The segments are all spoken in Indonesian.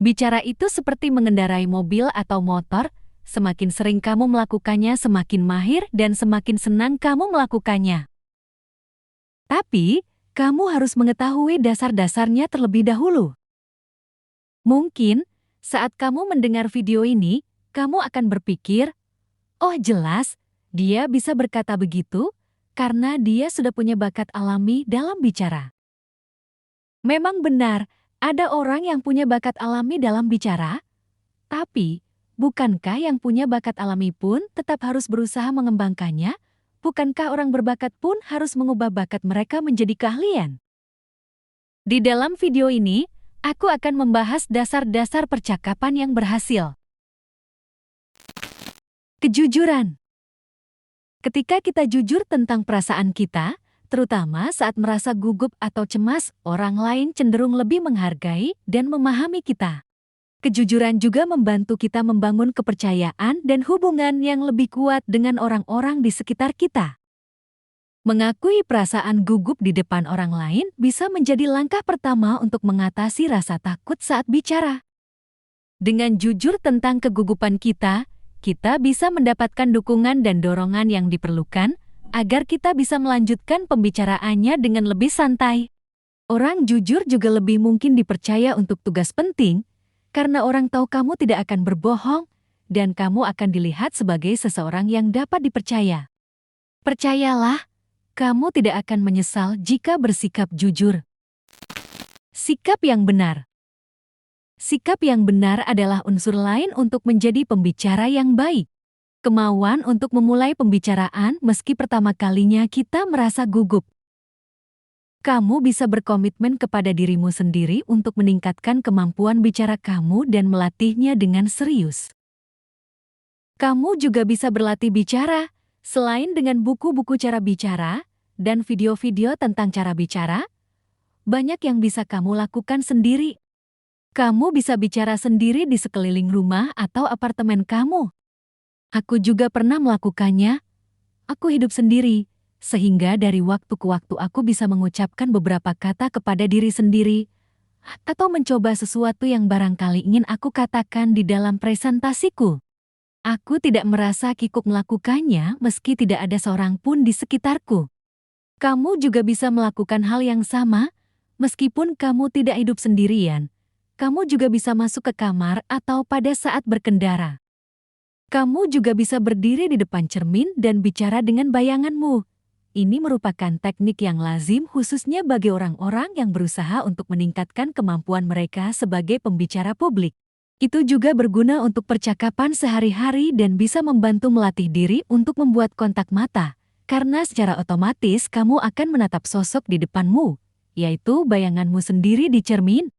Bicara itu seperti mengendarai mobil atau motor, semakin sering kamu melakukannya semakin mahir dan semakin senang kamu melakukannya. Tapi, kamu harus mengetahui dasar-dasarnya terlebih dahulu. Mungkin, saat kamu mendengar video ini, kamu akan berpikir, "Oh jelas, dia bisa berkata begitu karena dia sudah punya bakat alami dalam bicara." Memang benar, ada orang yang punya bakat alami dalam bicara, tapi bukankah yang punya bakat alami pun tetap harus berusaha mengembangkannya? Bukankah orang berbakat pun harus mengubah bakat mereka menjadi keahlian? Di dalam video ini, aku akan membahas dasar-dasar percakapan yang berhasil. Kejujuran. Ketika kita jujur tentang perasaan kita, terutama saat merasa gugup atau cemas, orang lain cenderung lebih menghargai dan memahami kita. Kejujuran juga membantu kita membangun kepercayaan dan hubungan yang lebih kuat dengan orang-orang di sekitar kita. Mengakui perasaan gugup di depan orang lain bisa menjadi langkah pertama untuk mengatasi rasa takut saat bicara. Dengan jujur tentang kegugupan kita bisa mendapatkan dukungan dan dorongan yang diperlukan agar kita bisa melanjutkan pembicaraannya dengan lebih santai. Orang jujur juga lebih mungkin dipercaya untuk tugas penting, karena orang tahu kamu tidak akan berbohong, dan kamu akan dilihat sebagai seseorang yang dapat dipercaya. Percayalah, kamu tidak akan menyesal jika bersikap jujur. Sikap yang benar. Sikap yang benar adalah unsur lain untuk menjadi pembicara yang baik. Kemauan untuk memulai pembicaraan meski pertama kalinya kita merasa gugup. Kamu bisa berkomitmen kepada dirimu sendiri untuk meningkatkan kemampuan bicara kamu dan melatihnya dengan serius. Kamu juga bisa berlatih bicara, selain dengan buku-buku cara bicara dan video-video tentang cara bicara, banyak yang bisa kamu lakukan sendiri. Kamu bisa bicara sendiri di sekeliling rumah atau apartemen kamu. Aku juga pernah melakukannya. Aku hidup sendiri, sehingga dari waktu ke waktu aku bisa mengucapkan beberapa kata kepada diri sendiri, atau mencoba sesuatu yang barangkali ingin aku katakan di dalam presentasiku. Aku tidak merasa kikuk melakukannya meski tidak ada seorang pun di sekitarku. Kamu juga bisa melakukan hal yang sama, meskipun kamu tidak hidup sendirian. Kamu juga bisa masuk ke kamar atau pada saat berkendara. Kamu juga bisa berdiri di depan cermin dan bicara dengan bayanganmu. Ini merupakan teknik yang lazim khususnya bagi orang-orang yang berusaha untuk meningkatkan kemampuan mereka sebagai pembicara publik. Itu juga berguna untuk percakapan sehari-hari dan bisa membantu melatih diri untuk membuat kontak mata, karena secara otomatis kamu akan menatap sosok di depanmu, yaitu bayanganmu sendiri di cermin.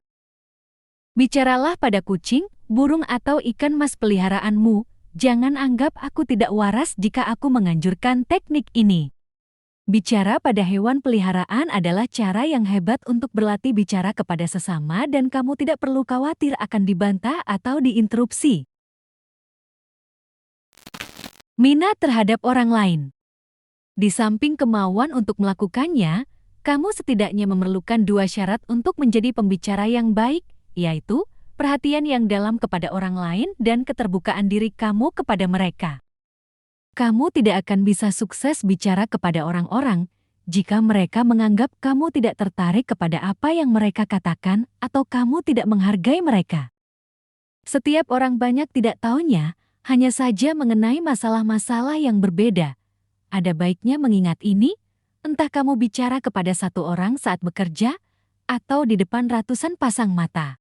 Bicaralah pada kucing, burung atau ikan mas peliharaanmu. Jangan anggap aku tidak waras jika aku menganjurkan teknik ini. Bicara pada hewan peliharaan adalah cara yang hebat untuk berlatih bicara kepada sesama dan kamu tidak perlu khawatir akan dibantah atau diinterupsi. Minat terhadap orang lain. Di samping kemauan untuk melakukannya, kamu setidaknya memerlukan 2 syarat untuk menjadi pembicara yang baik, yaitu perhatian yang dalam kepada orang lain dan keterbukaan diri kamu kepada mereka. Kamu tidak akan bisa sukses bicara kepada orang-orang jika mereka menganggap kamu tidak tertarik kepada apa yang mereka katakan atau kamu tidak menghargai mereka. Setiap orang banyak tidak tahunya, hanya saja mengenai masalah-masalah yang berbeda. Ada baiknya mengingat ini, entah kamu bicara kepada satu orang saat bekerja atau di depan ratusan pasang mata.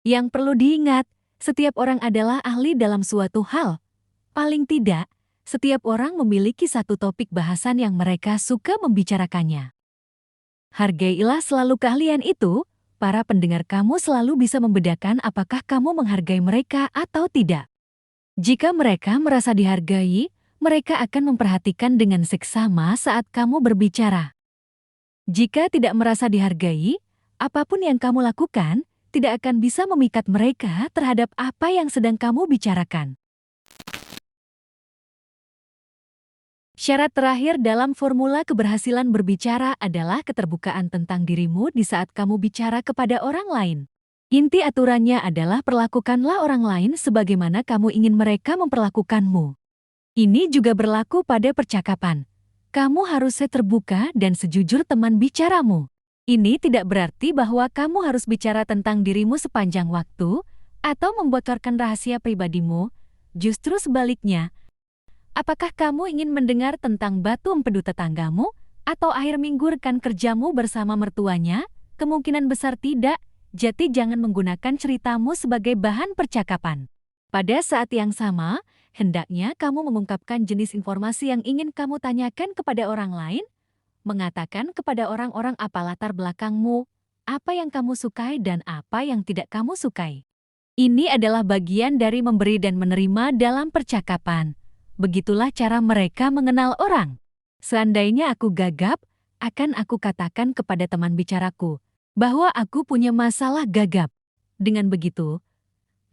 Yang perlu diingat, setiap orang adalah ahli dalam suatu hal. Paling tidak, setiap orang memiliki satu topik bahasan yang mereka suka membicarakannya. Hargailah selalu keahlian itu, para pendengar kamu selalu bisa membedakan apakah kamu menghargai mereka atau tidak. Jika mereka merasa dihargai, mereka akan memperhatikan dengan seksama saat kamu berbicara. Jika tidak merasa dihargai, apapun yang kamu lakukan tidak akan bisa memikat mereka terhadap apa yang sedang kamu bicarakan. Syarat terakhir dalam formula keberhasilan berbicara adalah keterbukaan tentang dirimu di saat kamu bicara kepada orang lain. Inti aturannya adalah perlakukanlah orang lain sebagaimana kamu ingin mereka memperlakukanmu. Ini juga berlaku pada percakapan. Kamu harus terbuka dan sejujur teman bicaramu. Ini tidak berarti bahwa kamu harus bicara tentang dirimu sepanjang waktu atau membocorkan rahasia pribadimu. Justru sebaliknya, apakah kamu ingin mendengar tentang batu empedu tetanggamu atau akhir minggu rekan kerjamu bersama mertuanya? Kemungkinan besar tidak, jadi jangan menggunakan ceritamu sebagai bahan percakapan. Pada saat yang sama, hendaknya kamu mengungkapkan jenis informasi yang ingin kamu tanyakan kepada orang lain, mengatakan kepada orang-orang apa latar belakangmu, apa yang kamu sukai dan apa yang tidak kamu sukai. Ini adalah bagian dari memberi dan menerima dalam percakapan. Begitulah cara mereka mengenal orang. Seandainya aku gagap, akan aku katakan kepada teman bicaraku bahwa aku punya masalah gagap. Dengan begitu,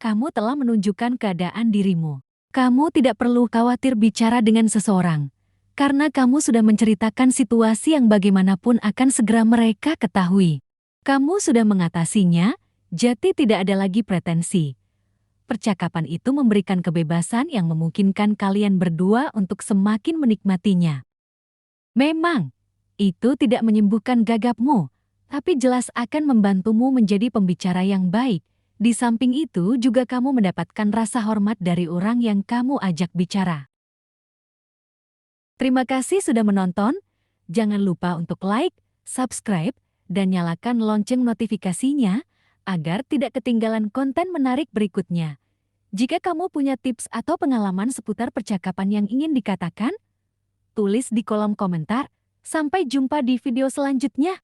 kamu telah menunjukkan keadaan dirimu. Kamu tidak perlu khawatir bicara dengan seseorang, karena kamu sudah menceritakan situasi yang bagaimanapun akan segera mereka ketahui. Kamu sudah mengatasinya, jadi tidak ada lagi pretensi. Percakapan itu memberikan kebebasan yang memungkinkan kalian berdua untuk semakin menikmatinya. Memang, itu tidak menyembuhkan gagapmu, tapi jelas akan membantumu menjadi pembicara yang baik. Di samping itu juga kamu mendapatkan rasa hormat dari orang yang kamu ajak bicara. Terima kasih sudah menonton. Jangan lupa untuk like, subscribe, dan nyalakan lonceng notifikasinya agar tidak ketinggalan konten menarik berikutnya. Jika kamu punya tips atau pengalaman seputar percakapan yang ingin dikatakan, tulis di kolom komentar. Sampai jumpa di video selanjutnya.